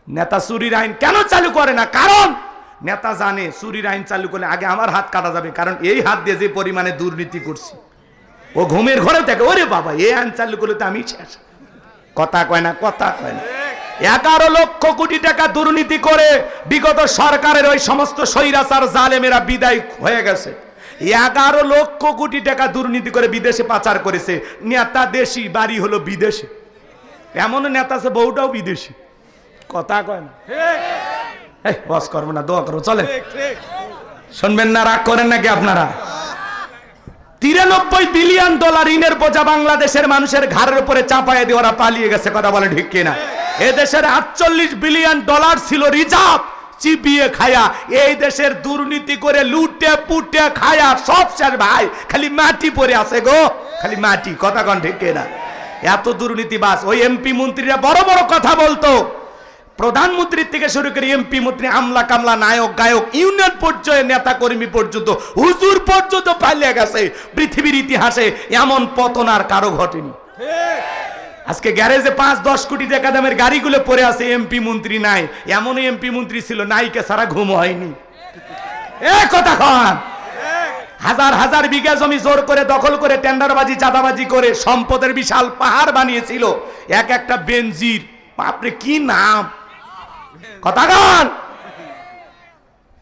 নেতা চুরির আইন কেন চালু করে না? কারণ নেতা জানে চুরির আইন চালু করলে আগে আমার হাত কাটা যাবে, কারণ এই হাত দিয়ে যে পরিমাণে দুর্নীতি করছি। ও ঘুমের ঘরে থাকে, ওরে বাবা এই আইন চালু করলে তো আমি শেষ। কথা কয় না, কথা কয় না। 11 লক্ষ কোটি টাকা দুর্নীতি করে বিগত সরকারের ওই সমস্ত স্বৈরাচার জালেমেরা বিদায় হয়ে গেছে। 11 লক্ষ কোটি টাকা দুর্নীতি করে বিদেশে পাচার করেছে। নেতা দেশি, বাড়ি হলো বিদেশে। এমন নেতা আছে বউটাও বিদেশি। কথা কয় না, বস করবো না, দোয়া করবো, চলে শুনবেন না, রাগ করেন নাকি আপনারা? 93 বিলিয়ন ডলার ঋণের বোঝা বাংলাদেশের মানুষের ঘাড়ের উপরে চাপায় দিয়ে ওরা পালিয়ে গেছে। কথা বলে ঠিক কিনা? এদেশের 48 বিলিয়ন ডলার ছিল রিজার্ভ, চিপিয়ে খায়া এই দেশের দুর্নীতি করে লুটে পুটে খায়া সব শেষ ভাই, খালি মাটি পড়ে আছে গো, খালি মাটি। কথা কন ঠিক কিনা? এত দুর্নীতিবাজ। ওই এমপি মন্ত্রীরা বড় বড় কথা বলতো, প্রধানমন্ত্রীর থেকে শুরু করে এমপি মন্ত্রী, আমলা কামলা, নায়ক গায়ক, ইউনিয়ন পর্যায়ে নেতা কর্মী পর্যন্ত, হুজুর পর্যন্ত পালিয়ে গেছে। পৃথিবীর ইতিহাসে এমন পতন আর কারো ঘটেনি। আজকে গ্যারেজে 5-10 কোটি টাকা দামের গাড়িগুলো পড়ে আছে, এমপি মন্ত্রী নাই। এমন এমপি মন্ত্রী ছিল নাইকে সারা ঘুম হয়নি। এ কথা কন। হাজার হাজার বিঘা জমি জোর করে দখল করে টেন্ডারবাজি চাঁদাবাজি করে সম্পদের বিশাল পাহাড় বানিয়েছিল। এক একটা বেনজির, বাপরে কি নাম! কথা কন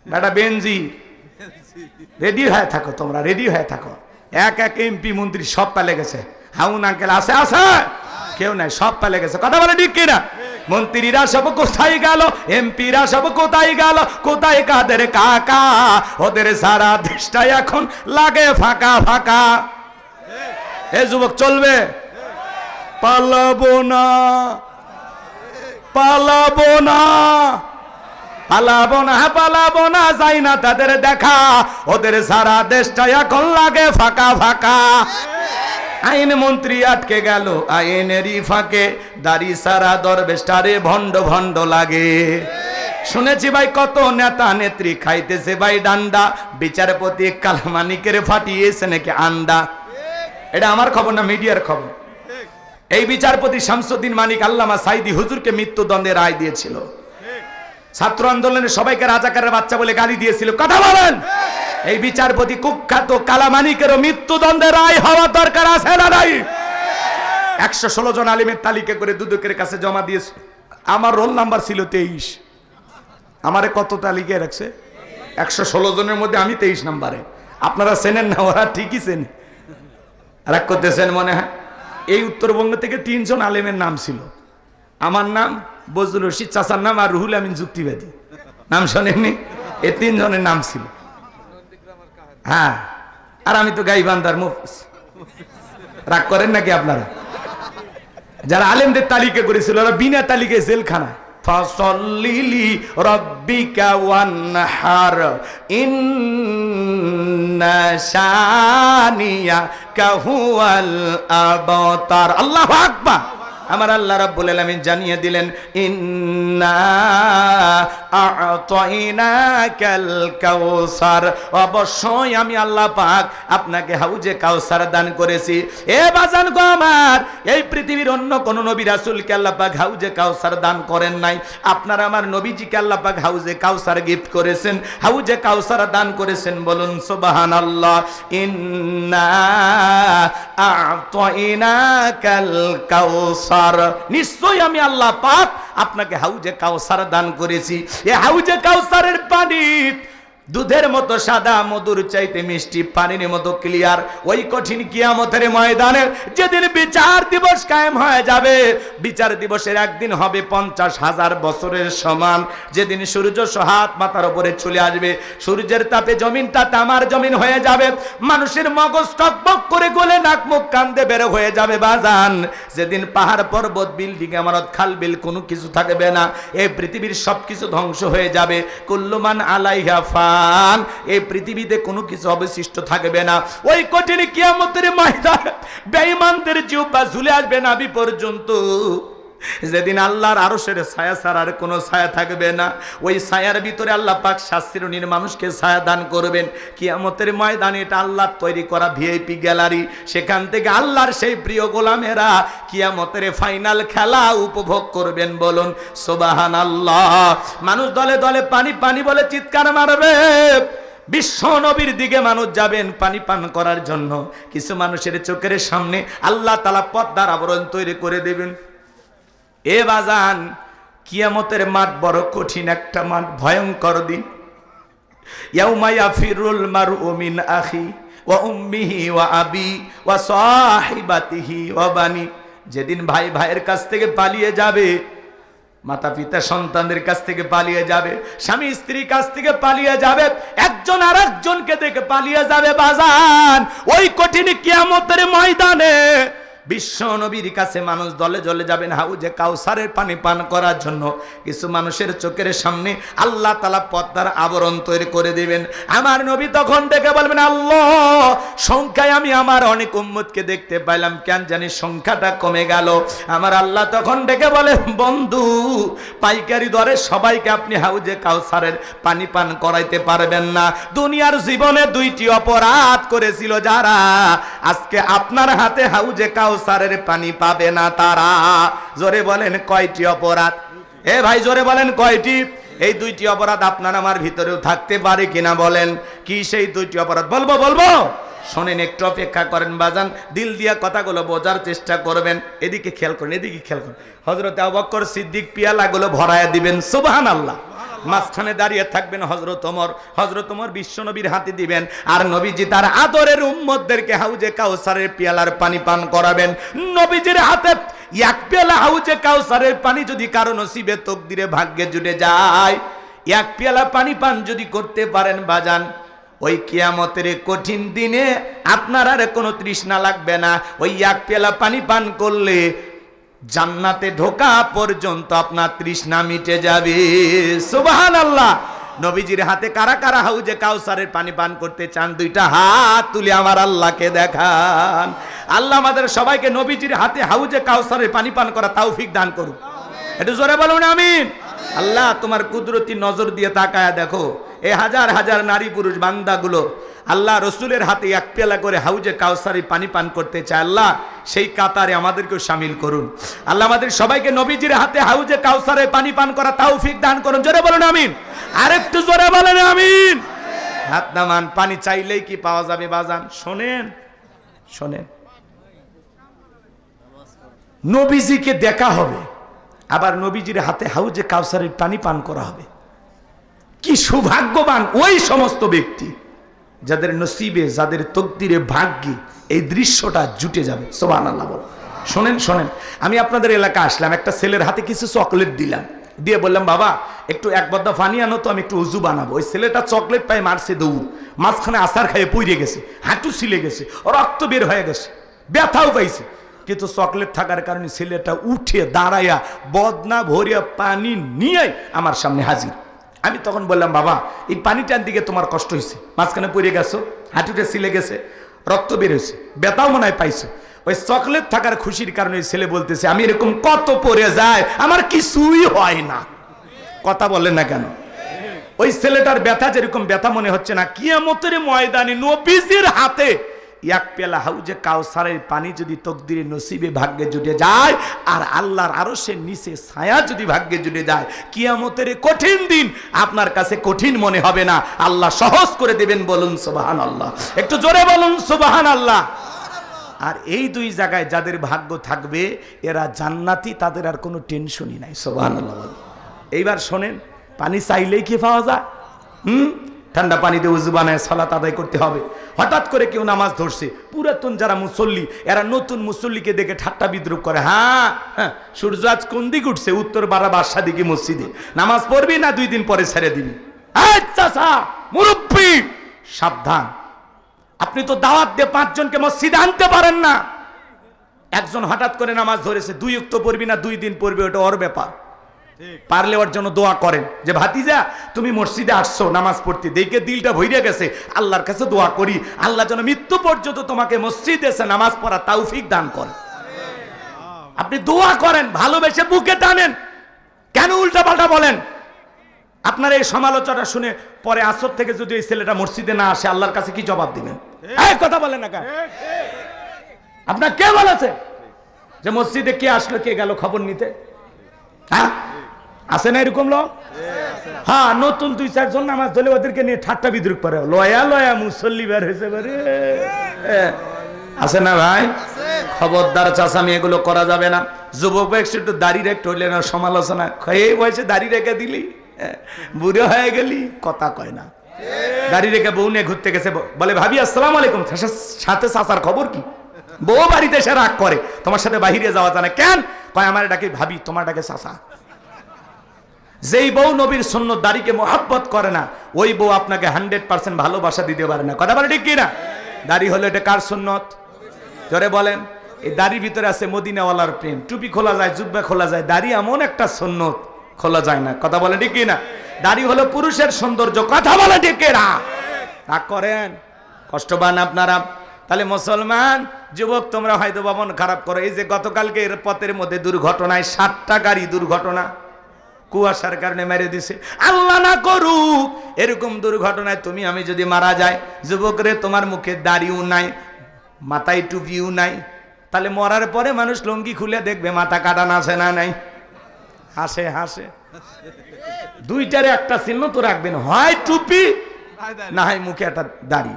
বেটা, বেনজি। রেডি হয়ে থাকো তোমরা, রেডি হয়ে থাকো। এক এক এমপি মন্ত্রী সব পালে গেছে। হাউন আঙ্কেল আছে, আছে কেউ নাই, সব পালে গেছে। কথা বলে ঠিক কিনা? মন্ত্রীরা সব কোথায় গেল, এমপিরা সব কোথায় গেল, কোথায় কাদের কাকা? ওদের সারা দেশটা এখন লাগে ফাঁকা ফাঁকা। এ যুবক চলবে? পালাবো না, পালাবো না, পালাবো না, পালাবো না, যাই না তাদের দেখা। ওদের সারা দেশটা এখন লাগে ফাঁকা ফাঁকা। আইন মন্ত্রী আটকে গেল আইনেরই ফাঁকে, দাড়ি সারা দরবেশটারে ভণ্ড ভণ্ড লাগে। শুনেছি ভাই কত নেতা নেত্রী খাইতেছে ভাই ডান্ডা, বিচারপতি কালমানিকের ফাটিয়েছে নাকি আন্ডা। এটা আমার খবর না, মিডিয়ার খবর। এই বিচারপতি শামসুদ্দিন মানিক আল্লামা সাইদি হুজুরকে মৃত্যুদণ্ডের রায় দিয়েছিল। ছাত্র আন্দোলনে সবাইকে রাজাকারের বাচ্চা বলে গালি দিয়েছিল। কথা বলেন, এই বিচারপতি কুখ্যাত কালামানিকেরও মৃত্যুদণ্ডের রায় হওয়া দরকার আছে না নাই? 116 জন আলিমের তালিকা করে দুদকের কাছে জমা দিয়েছে। আমার রোল নাম্বার ছিল 23। আমারে কত তালিকায় রাখছে? 116 জনের মধ্যে আমি 23 নম্বরে। আপনারা চেনেন না, ওরা ঠিকই চেনে। রাগ করতেছেন মনে হয়? এই উত্তরবঙ্গ থেকে 3 জন আলেমের নাম ছিল। আমার নাম, বজলুর রশিদ চাচার নাম, আর রুহুল আমিন যুক্তিবাদী নাম শোনেননি? এই 3 জনের নাম ছিল। হ্যাঁ, আর আমি তো গাইবান্ধার মুফতি। রাগ করেন নাকি আপনারা? যারা আলেমদের তালিকা করেছিল ওরা বিনা তালিকায় জেলখানায়। ফাসাল্লি রাব্বিকা ওয়ানহার ইন্না শানিয়াকা হুয়াল আবতার। আল্লাহু আকবার। আমার আল্লাহ রাব্বুল আলামিন জানিয়ে দিলেন, ইন্না আ'তাইনাকাল কাউসার, অবশ্যই আমি আল্লাহ পাক আপনাকে হাউজে কাউসার দান করেছি। এ বাজান গো আমার, এই পৃথিবীর অন্য কোন নবী রাসূলকে আল্লাহ পাক হাউজে কাউসার দান করেন নাই। আপনারা আমার নবীজিকে আল্লাহ পাক হাউজে কাউসার গিফট করেছেন, হাউজে কাউসার দান করেছেন। বলুন সুবহানাল্লাহ। ইন্না আ'তাইনাকাল কাউসার, নিশ্চয় আমি আল্লাহ পাক আপনাকে হাউজে কাউসার দান করেছি। এই হাউজে কাউসারের পানি দুধের মতো সাদা, মধুর চাইতে মিষ্টি, পানির মতো ক্লিয়ার। ওই কঠিন কিয়ামতের ময়দানে যেদিন বিচার দিবস কায়েম হয়ে যাবে, বিচার দিবসের একদিন হবে 50,000 বছরের সমান। যেদিন সূর্য হাত মাথার উপরে চলে আসবে, সূর্যের তাপে জমিনটা তামার জমিন হয়ে যাবে, মানুষের মগজ টকবক করে গলে নাক মুখ কান্দে বের হয়ে যাবে বাজান। যেদিন পাহাড় পর্বত বিল্ডিং ইমারত খাল বিল কোনো কিছু থাকবে না, এই পৃথিবীর সবকিছু ধ্বংস হয়ে যাবে। কুল্লুমান আলাইহা ফান, এই পৃথিবীতে কোনো কিছু অবশিষ্ট থাকবে না। ওই কঠিন কিয়ামতের ময়দানে বেঈমানদের জিহ্বা ঝুলে আসবে নাভি পর্যন্ত। যেদিন আল্লাহর আরশের ছায়া ছাড়া আর কোনো ছায়া থাকবে না, ওই ছায়ার ভিতরে আল্লাহ পাক 7 শ্রেণীর মানুষকে ছায়া দান করবেন। কিয়ামতের ময়দানে এটা আল্লাহর তৈরি করা ভিআইপি গ্যালারি, সেখান থেকে আল্লাহর সেই প্রিয় গোলামেরা কিয়ামতের ফাইনাল খেলা উপভোগ করবেন। বলুন সুবহানাল্লাহ। মানুষ দলে দলে পানি পানি বলে চিৎকার মারবে। বিশ্ব নবীর দিকে মানুষ যাবেন পানি পান করার জন্য। কিছু মানুষের চোখের সামনে আল্লাহ তাআলা পর্দার আবরণ তৈরি করে দেবেন। এ বাজান, কিয়ামতের মাঠ বড় কঠিন একটা মাঠ, ভয়ঙ্কর দিন। ইয়াউমা ইয়াফিরুল মারউ মিন আখি ওয়া উম্মিহি ওয়া আবি ওয়া সাহিবাতিহি ওয়া বানি। যেদিন ভাই ভাইয়ের কাছ থেকে পালিয়ে যাবে, মাতা পিতা সন্তানদের কাছ থেকে পালিয়ে যাবে, স্বামী স্ত্রীর কাছ থেকে পালিয়ে যাবে, একজন আর একজনকে দেখে পালিয়ে যাবে। বাজান, ওই কঠিন কিয়ামতের ময়দানে বিশ্ব নবীর কাছে মানুষ দলে দলে যাবেন হাউজে কাউসারের পানি পান করার জন্য। কিছু মানুষের চোখের সামনে আল্লাহ তাআলা পর্দার আবরণ তৈরি করে দিবেন। আমার নবী তখন ডেকে বলবেন, আল্লাহ, সংখ্যায় আমি আমার অনেক উম্মতকে দেখতে পাইলাম, কেন জানি সংখ্যাটা কমে গেল। আমার আল্লাহ তখন ডেকে বলে, বন্ধু, পাইকারি দরে সবাইকে আপনি হাউজে কাউসারের পানি পান করাইতে পারবেন না। দুনিয়ার জীবনে 2টি অপরাধ করেছিল যারা, আজকে আপনার হাতে হাউজে কাউসারের পানি পাবে না তারা। জোরে বলেন কয়টি অপরাধ? এ ভাই জোরে বলেন কয়টি? এই 2টি অপরাধ আপনার আমার ভিতরেও থাকতে পারে কিনা বলেন। কি সেই 2টি অপরাধ? বলবো। শোনেন, একটু অপেক্ষা করেন বাজান, দিল দিয়া কথাগুলো বোঝার চেষ্টা করবেন। এদিকে খেয়াল করেন, এদিকে খেয়াল করেন। হযরত আবু বকর সিদ্দিক পিয়ালাগুলো ভরায়া দিবেন, সুবহানাল্লাহ। মাঝখানে দাঁড়িয়ে থাকবেন হযরত ওমর। হযরত ওমর বিশ্ব নবীর হাতে দিবেন, আর নবীজি তার আদরের উম্মতদেরকে হাউজে কাউসারের পিয়ালার পানি পান করাবেন। নবীজির হাতে 1 পেয়ালা হাউজে কাউসারের পানি যদি কারো নসিবে তকদিরে ভাগ্যে জুটে যায়, 1 পেয়ালা পানি পান যদি করতে পারেন বাজান, ওই কিয়ামতের কঠিন দিনে আপনার আর কোনো তৃষ্ণা লাগবে না। ওই 1 পেয়ালা পানি পান করলে জান্নাতে ঢোকা পর্যন্ত আপনার তৃষ্ণা মিটে যাবে। সুবহানাল্লাহ। নবীজির হাতে কারা কারা হাউজে কাউসারের পানি পান করতে চান? 2টা হাত তুলে আমার আল্লাহকে দেখান। আল্লাহ আমাদের সবাইকে নবীজির হাতে হাউজে কাউসারের পানি পান করা তৌফিক দান করুন। একটু জোরে বলুন আমিন। আল্লাহ, তোমার কুদরতি নজর দিয়ে তাকায়া দেখো, এই হাজার হাজার নারী পুরুষ বান্দাগুলো আল্লাহ রসুলের হাতে 1 পেয়ালা করে হাউজে কাউসারি পানি পান করতে চায়। আল্লাহ, সেই কাতারে আমাদেরকেও শামিল করুন। আল্লাহ আমাদের সবাইকে নবীজির হাতে হাউজে কাউসারে পানি পান করা তৌফিক দান করুন। জোরে বলুন আমিন। আরেকটু জোরে বলেন আমিন। হাত নামান। পানি চাইলেই কি পাওয়া যাবে বাজান? শোনেন, নবীজিকে দেখা হবে, আবার নবীজির হাতে হাউজে কাউসারের পানি পান করা হবে। কি সৌভাগ্যবান ওই সমস্ত ব্যক্তি যাদের নসিবে, যাদের তকদিরে, ভাগ্যে এই দৃশ্যটা জুটে যাবে। সুবহানাল্লাহ। শোনেন, আমি আপনাদের এলাকা আসলাম, একটা ছেলের হাতে কিছু চকলেট দিলাম, দিয়ে বললাম, বাবা একটু 1 বদ্দা পানি আনো তো, আমি একটু উজু বানাবো। ওই ছেলেটা চকলেট পাই মারছে দৌড়, মাঝখানে আছাড় খাইয়ে পড়ে গেছে, হাঁটু ছিলে গেছে, রক্ত বের হয়ে গেছে, ব্যথাও পাইছে। কিন্তু চকলেট থাকার কারণে ছেলেটা উঠে দাঁড়াইয়া বদনা ভরিয়া পানি নিয়ে আমার সামনে হাজির। আমি তখন বললাম, বাবা এই পানিটার দিকে তোমার কষ্ট হয়েছে, মাঝখানে পড়ে গেছো, হাঁটুটা ছিলে গেছে, রক্ত বের হয়েছে, ব্যথাও মনে হয় পাইছো। ওই চকলেট থাকার খুশির কারণে ছেলে বলতেছে, আমি এরকম কত পড়ে যায়, আমার কিছুই হয় না। কথা বলেন না কেন? ওই ছেলেটার ব্যথা যেরকম ব্যথা মনে হচ্ছে না, কিয়ামতের ময়দানে নবীজির হাতে 1 পেয়ালা হাউজে কাউসারের পানি যদি তকদিরে নসিবে ভাগ্যে জুটে যায়, আর আল্লাহর আরশের নিচে ছায়া যদি ভাগ্যে জুটে যায়, কিয়ামতের কঠিন দিন আপনার কাছে কঠিন মনে হবে না, আল্লাহ সহজ করে দেবেন। বলুন সুবহানাল্লাহ। একটু জোরে বলুন সুবহানাল্লাহ। আর এই 2 জায়গায় যাদের ভাগ্য থাকবে এরা জান্নাতি, তাদের আর কোনো টেনশনই নাই। সুবহানাল্লাহ। এইবার শোনেন, পানি চাইলেই কি পাওয়া যায়? ঠান্ডা পানিতে উজু বানায় সালাত আদায় করতে হবে। হঠাৎ করে কেউ নামাজ ধরছে, পুরাতন যারা মুসল্লি এরা নতুন মুসল্লিকে দেখে ঠাট্টা বিদ্রুপ করে, হ্যাঁ সূর্য আজ কোন দিকে উঠছে, উত্তর 12 দিকে মসজিদে নামাজ পড়বি না 2 দিন পরে ছেড়ে দিবি। চাচা মুরব্বী সাবধান, আপনি তো দাওয়াত দিয়ে 5 জনকে মসজিদে আনতে পারেন না। একজন হঠাৎ করে নামাজ ধরেছে, 2 ওয়াক্ত পড়বি না 2 দিন পড়বি, ওটা ওর ব্যাপার। পারলে ওর জন্য দোয়া করেন যে ভাতিজা তুমি মসজিদে আসছো নামাজ পড়তে, দেখে দিলটা ভইরে গেছে, আল্লাহর কাছে দোয়া করি আল্লাহ যেন মৃত্যু পর্যন্ত তোমাকে মসজিদে এসে নামাজ পড়া তৌফিক দান করে। আপনি দোয়া করেন, ভালোবেসে বুকে টানেন, কেন উল্টাপাল্টা বলেন? আপনার এই সমালোচনা শুনে পরে আসর থেকে যদি এই ছেলেটা মসজিদে না আসে, আল্লাহর কাছে কি জবাব দিবেন? এই কথা বলেন না কেন? আপনার কে বলেছে যে মসজিদে কে আসলো কে গেল খবর নিতে? হ্যাঁ, আছে না এরকম লোক? হ্যাঁ, নতুন 2-4 জন নামাজ ধরে ওদেরকে নিয়ে ঠাট্টা বিদ্রুপ করে, লয়া লয়া মুসল্লি বের হয়েছে বারে। আছে না ভাই? খবরদার চাচামি, এগুলো করা যাবে না। যুবক বয়সে একটু দাড়ি রেখে হইলে না সমালোচনা, এই বয়সে দাড়ি রেখে দিলি, বুড়ো হয়ে গেলি, কথা কয় না। দাড়ি রেখে বউ নিয়ে ঘুরতে গেছে, বলে ভাবি আসসালামু আলাইকুম, সাথে চাচার খবর কি? বউ বাড়িতে এসে রাগ করে, তোমার সাথে বাহিরে যাওয়া যায় না কেন? কয় আমার ডাকে ভাবি, তোমার ডাকে চাচা। যেই বউ নবীর সুন্নত দাড়িকে মহব্বত করে না, ওই বউ আপনাকে 100% ভালোবাসা দিতে পারে না। কথা বলে ঠিক কিনা? দাড়ি হলো এটা কার সুন্নত? জোরে বলেন। এই দাড়ির ভিতরে আছে মদিনাওয়ালার প্রেম। টুপি খোলা যায়, জুব্বা খোলা যায়, দাড়ি এমন একটা সুন্নত খোলা যায় না। কথা বলে ঠিক কিনা? দাড়ি হলো পুরুষের সৌন্দর্য। কথা বলে ঠিক কিনা? রাগ করেন, কষ্ট পান আপনারা। তাহলে মুসলমান যুবক, তোমরা হয়তো মন খারাপ করো। এই যে গতকালকে এর পথের মধ্যে দুর্ঘটনায় 7টা গাড়ি দুর্ঘটনা, কুয়াশার কারণে মেরে দিছে। আল্লাহ না করুক এরকম দুর্ঘটনায় তুমি আমি যদি মারা যায়, যুবক রে, তোমার মুখে দাড়িও নাই, মাথায় টুপিও নাই, তাহলে মরার পরে মানুষ লুঙ্গি খুলে দেখবে মাথা কাটা আছে না নাই? হাসে হাসে। দুইটারে একটা চিহ্ন তো রাখবেন, হয় টুপি না হয় মুখে একটা দাড়ি।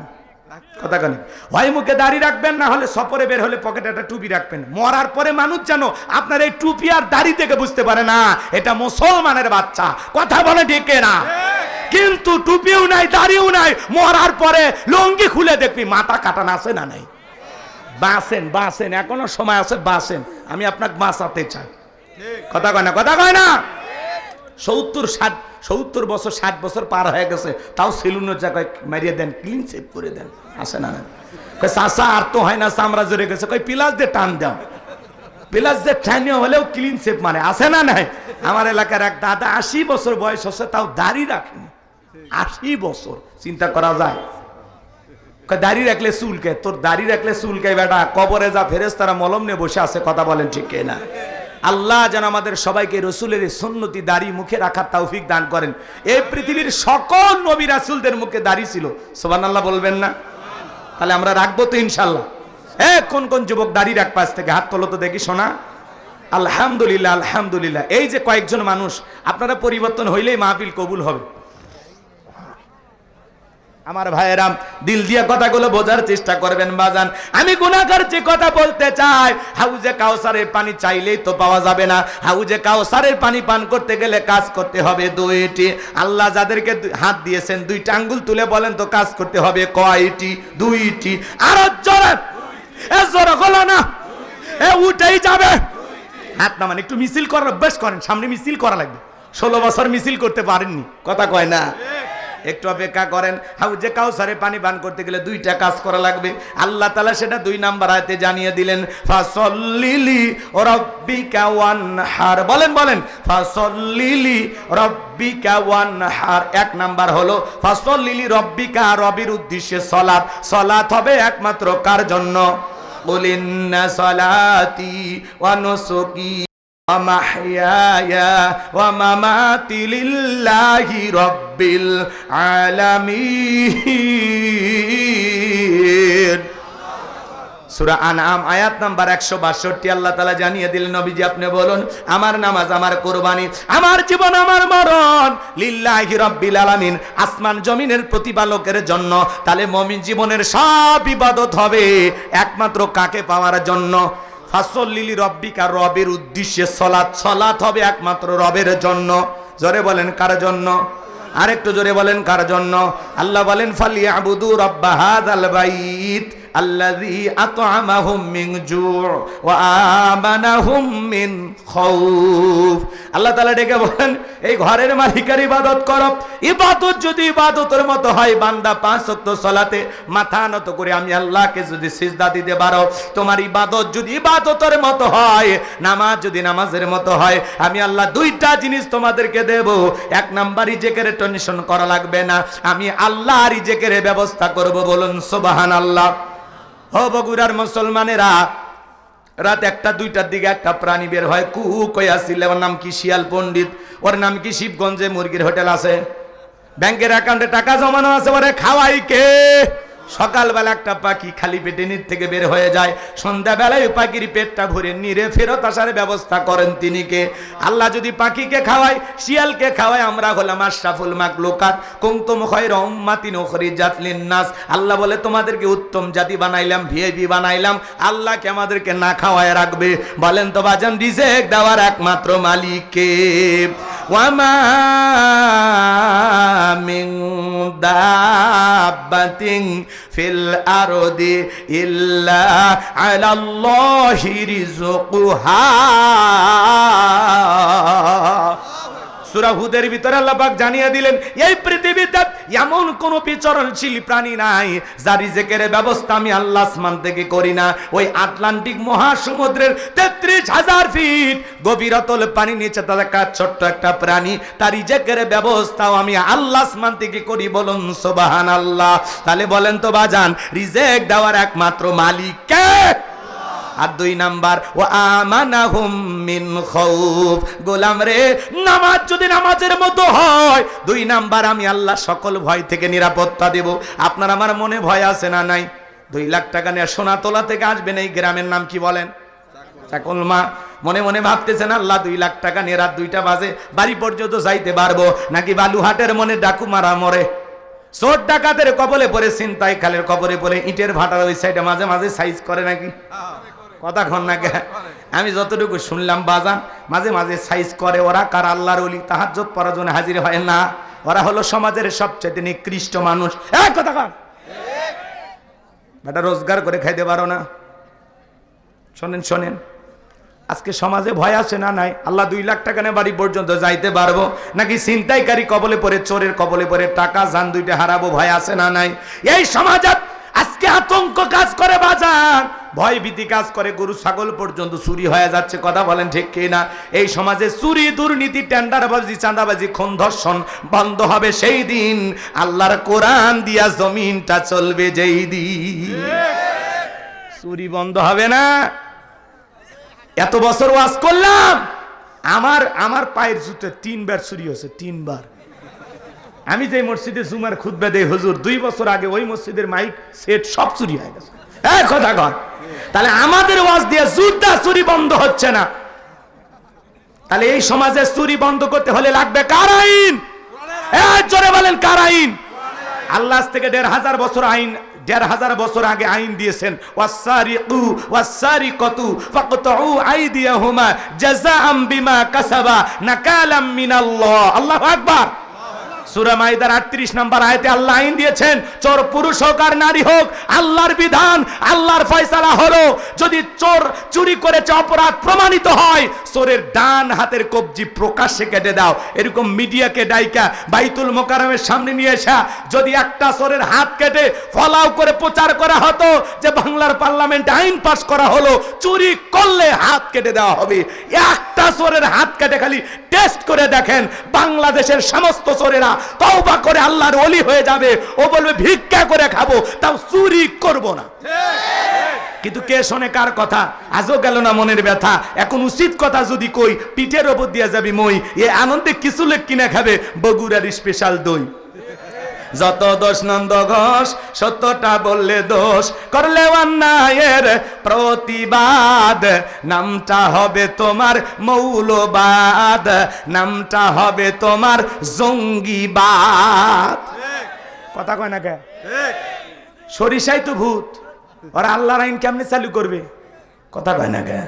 কথা কেন? হয় মুখে দাড়ি রাখবেন, না হলে সফরে বের হলে পকেটে একটা টুপি রাখবেন। মরার পরে মানুষ যেন আপনার এই টুপি আর দাড়ি থেকে বুঝতে পারে না এটা মুসলমানের বাচ্চা। কথা বলে ঠিক না? কিন্তু টুপিও নাই, দাড়িও নাই, মরার পরে লুঙ্গি খুলে দেখবি মাথা কাটানো আছে না নাই? বাঁচেন, বাঁচেন, এখনো সময় আছে, বাঁচেন। আমি আপনাকে বাঁচাতে চাই। কথা কয় না? কথা কয় না? 70 বছর 60 বছর পার হয়ে গেছে, তাও সেলুনের জায়গায় মারিয়ে দেন, ক্লিন সেভ করে দেন। আসে না? চাষা আর তো হয় না, চামড়া জড়ে গেছে, কই পিলাস দিয়ে টান দাও, পিলাস দিয়ে টানিয়ে হলেও ক্লিন সেভ মানে। আসে না নাই? আমার এলাকার এক দাদা 80 বছর বয়স হচ্ছে, তাও দাড়ি রাখেনি। 80 বছর, চিন্তা করা যায়? দাড়ি রাখলে চুলকে, তোর দাড়ি রাখলে চুলকে বেটা, কবরে যা ফেরেশতারা মলম নিয়ে বসে আছে। কথা বলেন ঠিক না? আল্লাহ যেন আমাদের সবাইকে রসুলের সুন্নতি দাড়ি মুখে রাখার তৌফিক দান করেন। এই পৃথিবীর সকল নবী রাসূলদের মুখে দাড়ি ছিল, সুবহানাল্লাহ বলবেন না? তাহলে আমরা রাখবো তো ইনশাল্লাহ। কোন কোন যুবক দাড়ি রাখবে আজ থেকে? হাত তোলো তো দেখি শোনা। আলহামদুলিল্লাহ, আলহামদুলিল্লাহ। এই যে কয়েকজন মানুষ, আপনারা পরিবর্তন হইলেই মাহফিল কবুল হবে। আমার ভাইয়েরা, দিল দিয়া কথাগুলো বোঝার চেষ্টা করবেন বাজান। আমি গুনাহগার যে কথা বলতে চাই, হাউজে কাউসারের পানি চাইলেই তো পাওয়া যাবে না। হাউজে কাউসারের পানি পান করতে গেলে কাজ করতে হবে 2টি। আল্লাহ যাদেরকে হাত দিয়েছেন 2টা আঙ্গুল তুলে বলেন তো কাজ করতে হবে কয়টি? 2টি। আর জোরে, জোরে হলো না, উঠেই যাবে। হাত না মানে একটু মিছিল করার অভ্যাস করেন, সামনে মিছিল করা লাগবে। 16 বছর মিছিল করতে পারেননি, কথা কয় না? একটু অপেক্ষা করেন। হাউজে কাউসারে পানি পান করতে গেলে 2টা কাজ করা লাগবে। আল্লাহ তাআলা সেটা 2 নাম্বার আয়াতে জানিয়ে দিলেন, ফাসল্লিলি রাব্বিকা ওয়ানহার। বলেন বলেন, ফাসল্লিলি রাব্বিকা ওয়ানহার। 1 নাম্বার হলো ফাসল্লিলি রাব্বিকা, রবের উদ্দেশ্যে সালাত। সালাত হবে একমাত্র কার জন্য? কুলিন্না সালাতি ওয়া নুসুকি ওয়া মাহইয়ায়া ওয়া মামাতি লিল্লাহি রাব্বিল আলামিন। সূরা আনআম আয়াত নাম্বার 162 আল্লাহ তাআলা জানিয়ে দিলেন, নবীজি আপনি বলুন, আমার নামাজ, আমার কুরবানি, আমার জীবন, আমার মরণ লিল্লাহি রাব্বিল আলামিন, আসমান জমিনের প্রতিপালকের জন্য। তাহলে মুমিন জীবনের সব ইবাদত হবে একমাত্র কাকে পাওয়ার জন্য? ফাসল্লিলি রাব্বিকা, রবের উদ্দেশ্যে সালাত। সালাত হবে একমাত্র রবের জন্য। জোরে বলেন কার জন্য? আরেকটু জোরে বলেন কার জন্য? আল্লাহ বলেন, ফালিয়াবুদু রাব্ব হাযাল বাইত আল্লাযী আত'আমাহুম মিন জু' ওয়া আমানাহুম মিন খাউফ। আল্লাহ তাআলা ডেকে বলেন, এই ঘরের মালিকের ইবাদত করো। ইবাদত যদি ইবাদতের মতো হয়, বান্দা 5 ওয়াক্ত সালাতে মাথা নত করে আমি আল্লাহকে যদি সিজদা দিতে পারো, তোমার ইবাদত যদি ইবাদতের মতো হয়, নামাজ যদি নামাজের মতো হয়, আমি আল্লাহ 2টা জিনিস তোমাদেরকে দেব। 1 নাম্বার, রিজেকের টেনশন করা লাগবে না, আমি আল্লাহ রিজেকের ব্যবস্থা করব। বলুন সুবহানাল্লাহ। ও বগুড়ার মুসলমানেরা, রাত 1টা 2টার দিকে একটা প্রাণী বের হয়, কু কইয়াছিল। ওর নাম কি? শিয়াল পণ্ডিত। ওর নাম কি? শিবগঞ্জে মুরগির হোটেল আছে, ব্যাংকের অ্যাকাউন্টে টাকা জমানো আছে, ওরে খাওয়াই কে? সকালবেলা একটা পাখি খালি পেটে নির থেকে বের হয়ে যায়, সন্ধ্যাবেলায় ওই পাখির পেটটা ভরে নিরে ফেরত আসার ব্যবস্থা করেন তিনি কে? আল্লাহ যদি পাখিকে খাওয়ায়, শিয়ালকে খাওয়ায়, আমরা হলাম আশরাফুল মাখলুকাত, কুনতুম খায়রা উম্মাতিন উখরিজাত লিন-নাস। আল্লাহ বলে তোমাদেরকে উত্তম জাতি বানাইলাম, ভিআইপি বানাইলাম, আল্লাহকে আমাদেরকে না খাওয়ায় রাখবে? বলেন তো বাজান, রিজিক দেওয়ার একমাত্র মালিক কে? ওয়ামা মিন দাব্বাতিন ফিল আরদি ইল্লা আলাল্লাহি রিজকুহা। সূরা হুদের ভিতরে আল্লাহ পাক জানিয়ে দিলেন, এই পৃথিবীতে এমন কোন বিচরণশীল প্রাণী নাই যার রিজিকের ব্যবস্থা আমি আল্লাহ আসমান থেকে করি না। ওই আটলান্টিক মহাসমুদ্রের 33,000 ফিট গভীরতল পানি নিচে থাকা ছোট্ট একটা প্রাণী, তার রিজিকের ব্যবস্থাও আমি আল্লাহ আসমান থেকে করি। বলুন সুবহানাল্লাহ। তাহলে বলেন তো বাজান, রিজিক দেওয়ার একমাত্র মালিক কে? আর 2 নাম্বার, ও আমানাহুম মিন খাউফ। গোলাম রে, নামাজ যদি নামাজের মতো হয়, 2 নাম্বার আমি আল্লাহ সকল ভয় থেকে নিরাপত্তা দেব। আপনার আমার মনে ভয় আছে না নাই? 2 লাখ টাকা নিয়ে সোনাতলা থেকে আসবেন, এই গ্রামের নাম কি বলেন? চাকলমা। মনে মনে ভাবতেছেন, আল্লাহ 2 লাখ টাকা নিয়ে রাত 2টা বাজে বাড়ি পর্যন্ত যাইতে পারবো নাকি? বালুহাটের মনে ডাকু মারা মরে, চোর ডাকাতের কবলে পড়ে, ছিনতাই খালের কবলে পড়ে, ইটের ভাটার ওই সাইডে মাঝে মাঝে সাইজ করে নাকি? কথা কন না কে? আমি যতটুকু শুনলাম বাজান, মাঝে মাঝে সাইজ করে। ওরা কার? আল্লাহর ওলি, তাহাজ্জুদ পড়ার জন্য হাজির হয় না। ওরা হলো সমাজের সবচেয়ে নিকৃষ্ট মানুষ। এক কথা কন, বেটা রোজগার করে খাইতে পারো না? শোনেন শোনেন, আজকে সমাজে ভয় আছে না নাই? আল্লাহ 2 লাখ টাকা নিয়ে বাড়ি পর্যন্ত যাইতে পারবো নাকি? ছিনতাইকারী কবলে পড়ে, চোরের কবলে পড়ে টাকা জান 2টা হারাবো, ভয় আছে না নাই? এই সমাজে আজকে আতঙ্ক কাজ করে বাজান, ভয় ভীতি কাজ করে, গরু ছাগল পর্যন্ত চুরি হয়ে যাচ্ছে। কথা বলেন ঠিক কি না? এই সমাজে চুরি, দুর্নীতি, টেন্ডারবাজি, চাঁদাবাজি, খুন, ধর্ষণ বন্ধ হবে সেই দিন, আল্লাহর কোরআন দিয়া জমিনটা চলবে যেই দিন। চুরি বন্ধ হবে না? এত বছর ওয়াজ করলাম, আমার পায়ের জুতো 3 বার চুরি হয়েছে, 3 বার। আমি যে মসজিদে জুমার খুতবা দেই হুজুর, 2 বছর আগে ওই মসজিদের মাইক সেট সব চুরি হয়ে গেছে। কথা কর। তাহলে আমাদের ওয়াজ দিয়ে জুতা চুরি বন্ধ হচ্ছে না। তাহলে এই সমাজে চুরি বন্ধ করতে হলে লাগবে কার আইন? জোরে বলেন, কার আইন? আল্লাহ থেকে 1,500 বছর আইন, 1,500 বছর আগে আইন দিয়েছেন, ওয়াসসারিকু ওয়াসসারিকাতু ফাকতাউ আইদিয়াহুমা জাযাআম বিমা কাসাবা নাকালাম মিনাল্লাহ। আল্লাহু আকবার। সূরা মাইদার 38 নম্বর আয়াতে আল্লাহ আইন দিয়েছেন, চোর পুরুষ হোক আর নারী হোক, আল্লাহর বিধান, আল্লাহর ফয়সালা হলো, যদি চোর চুরি করেছে, অপরাধ প্রমাণিত হয়, চোরের ডান হাতের কবজি প্রকাশ্যে কেটে দাও। এরকম মিডিয়াকে ডাইকা বাইতুল মোকাররমের সামনে নিয়ে এসে যদি একটা চোরের হাত কেটে ফলাও করে প্রচার করা হতো যে বাংলার পার্লামেন্টে আইন পাস করা হলো, চুরি করলে হাত কেটে দেওয়া হবে, একটা চোরের হাত কেটে খালি টেস্ট করে দেখেন, বাংলাদেশের সমস্ত চোরেরা তওবা করে আল্লাহর ওলি হয়ে যাবে। ও বলবে ভিক্ষা করে খাবো, তাও চুরি করব না। কিন্তু কে শোনে কার কথা? আজও গেল না মনের ব্যথা। এখন উচিত কথা যদি কই, পিঠের ওপর দিয়ে যাবি মই। এ আনন্দে কিছু লোক কিনে খাবে বগুড়ার স্পেশাল দই। যত দোষ নন্দ ঘোষ, সত্যটা বললে দোষ, করলে অন্যায়ের প্রতিবাদ, নামটা হবে তোমার মৌলবাদ, নামটা হবে তোমার জঙ্গিবাদ। কথা কয় না কে? সরিষাই তো ভূত, ওরা আল্লাহর আইন কেমনে চালু করবে? কথা কয় না কে?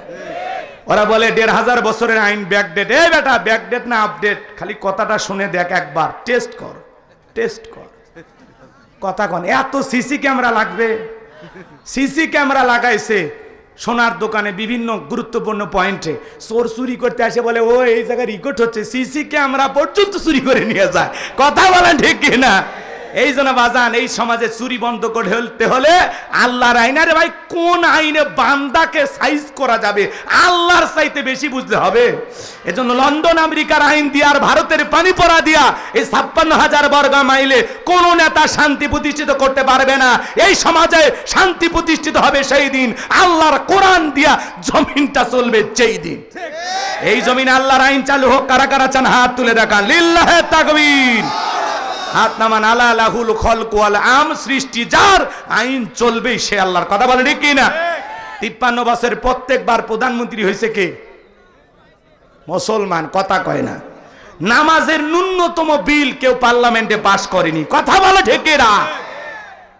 ওরা বলে 1,500 বছরের আইন ব্যাকডেট। এই বেটা, ব্যাকডেট না আপডেট, খালি কথাটা শুনে দেখ একবার, টেস্ট কর, টেস্ট কর। কথা কন, এত সিসি ক্যামেরা লাগবে? সিসি ক্যামেরা লাগাইছে সোনার দোকানে বিভিন্ন গুরুত্বপূর্ণ পয়েন্টে। চোর চুরি করতে আসে বলে ও এই জায়গায় রেকর্ড হচ্ছে, সিসি ক্যামেরা পর্যন্ত চুরি করে নিয়ে যায়। কথা বলেন ঠিক কিনা? এই জন্য বাজান, এই সমাজে চুরি বন্ধ করতে হলে আল্লাহর আইন। আরে ভাই, কোন আইনে বান্দাকে সাইজ করা যাবে আল্লাহর চাইতে বেশি বুঝতে হবে। এজন্য লন্ডন আমেরিকার আইন দিয়া আর ভারতের পানি পড়া দিয়া এই 56,000 বর্গ মাইলে কোন নেতা শান্তি প্রতিষ্ঠিত করতে পারবে না। এই সমাজে শান্তি প্রতিষ্ঠিত হবে সেই দিন আল্লাহর কোরআন দিয়া জমিনটা চলবে যেই দিন। এই জমিনে আল্লাহর আইন চালু হোক। কারা কারা চান হাত তুলে দেখান। লিল্লাহে তাকবীর। হাত নামান। আলা লাহুল খলক ওয়াল আম, সৃষ্টি যার, আইন চলবে সে আল্লাহর। কথা বলে ঠিক কি না? 53 বছর প্রত্যেকবার প্রধানমন্ত্রী হয়েছে কে? মুসলমান। কথা কয় না। নামাজের ন্যূনতম বিল কেউ পার্লামেন্টে পাস করেনি। কথা বলে ঠিক না?